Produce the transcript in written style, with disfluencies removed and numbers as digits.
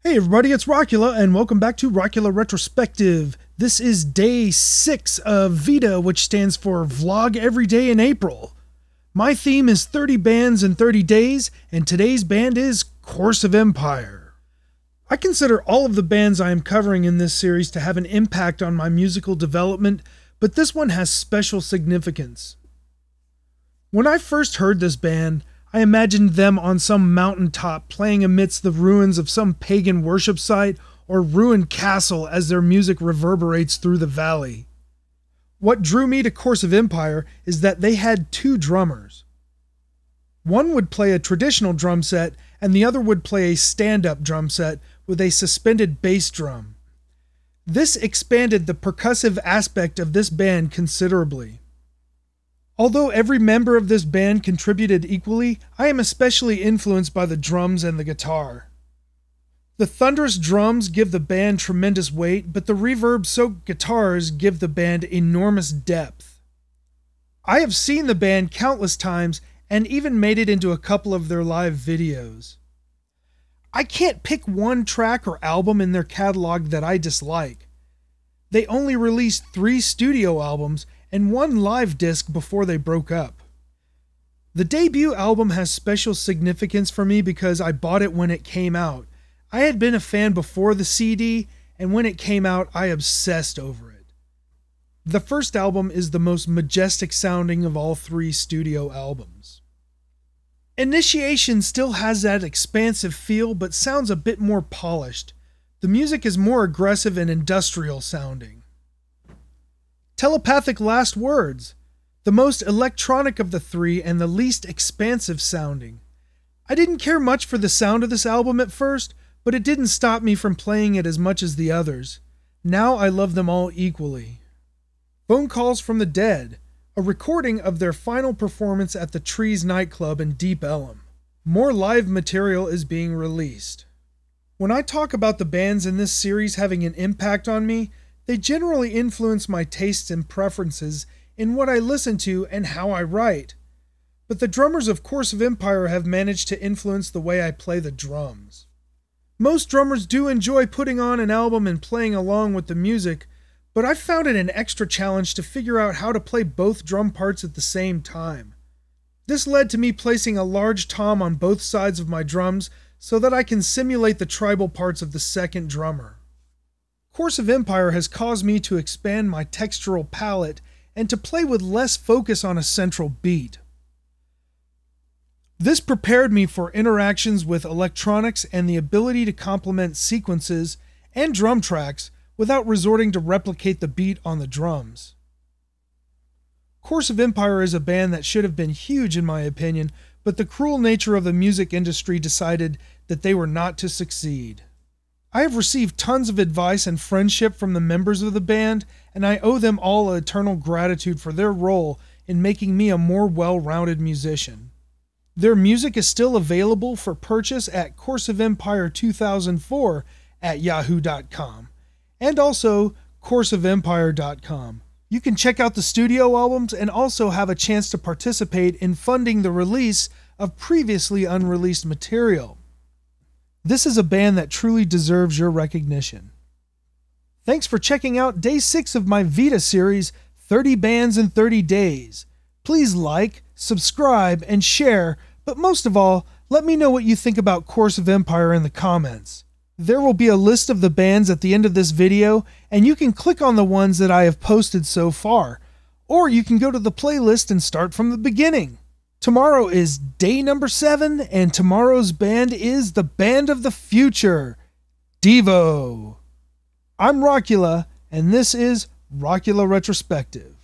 Hey everybody, it's Rockula, and welcome back to Rockula Retrospective. This is day 6 of VEDA, which stands for Vlog Every Day in April. My theme is 30 bands in 30 days, and today's band is Course of Empire. I consider all of the bands I am covering in this series to have an impact on my musical development, but this one has special significance. When I first heard this band, I imagined them on some mountaintop playing amidst the ruins of some pagan worship site or ruined castle as their music reverberates through the valley. What drew me to Course of Empire is that they had two drummers. One would play a traditional drum set and the other would play a stand-up drum set with a suspended bass drum. This expanded the percussive aspect of this band considerably. Although every member of this band contributed equally, I am especially influenced by the drums and the guitar. The thunderous drums give the band tremendous weight, but the reverb-soaked guitars give the band enormous depth. I have seen the band countless times and even made it into a couple of their live videos. I can't pick one track or album in their catalog that I dislike. They only released 3 studio albums and 1 live disc before they broke up. The debut album has special significance for me because I bought it when it came out. I had been a fan before the CD, and when it came out, I obsessed over it. The first album is the most majestic sounding of all 3 studio albums. Initiation still has that expansive feel, but sounds a bit more polished. The music is more aggressive and industrial sounding. Telepathic Last Words, the most electronic of the 3 and the least expansive sounding. I didn't care much for the sound of this album at first, but it didn't stop me from playing it as much as the others. Now I love them all equally. Phone Calls from the Dead, a recording of their final performance at the Trees nightclub in Deep Ellum. More live material is being released. When I talk about the bands in this series having an impact on me, they generally influence my tastes and preferences in what I listen to and how I write. But the drummers of Course of Empire have managed to influence the way I play the drums. Most drummers do enjoy putting on an album and playing along with the music, but I found it an extra challenge to figure out how to play both drum parts at the same time. This led to me placing a large tom on both sides of my drums so that I can simulate the tribal parts of the second drummer. Course of Empire has caused me to expand my textural palette and to play with less focus on a central beat. This prepared me for interactions with electronics and the ability to complement sequences and drum tracks without resorting to replicate the beat on the drums. Course of Empire is a band that should have been huge in my opinion, but the cruel nature of the music industry decided that they were not to succeed. I have received tons of advice and friendship from the members of the band, and I owe them all eternal gratitude for their role in making me a more well-rounded musician. Their music is still available for purchase at courseofempire2004 at yahoo.com, and also courseofempire.com. You can check out the studio albums and also have a chance to participate in funding the release of previously unreleased material. This is a band that truly deserves your recognition. Thanks for checking out day 6 of my VEDA series, 30 Bands in 30 Days. Please like, subscribe, and share, but most of all, let me know what you think about Course of Empire in the comments. There will be a list of the bands at the end of this video, and you can click on the ones that I have posted so far, or you can go to the playlist and start from the beginning. Tomorrow is day number 7, and tomorrow's band is the band of the future, Devo. I'm Rockula, and this is Rockula Retrospective.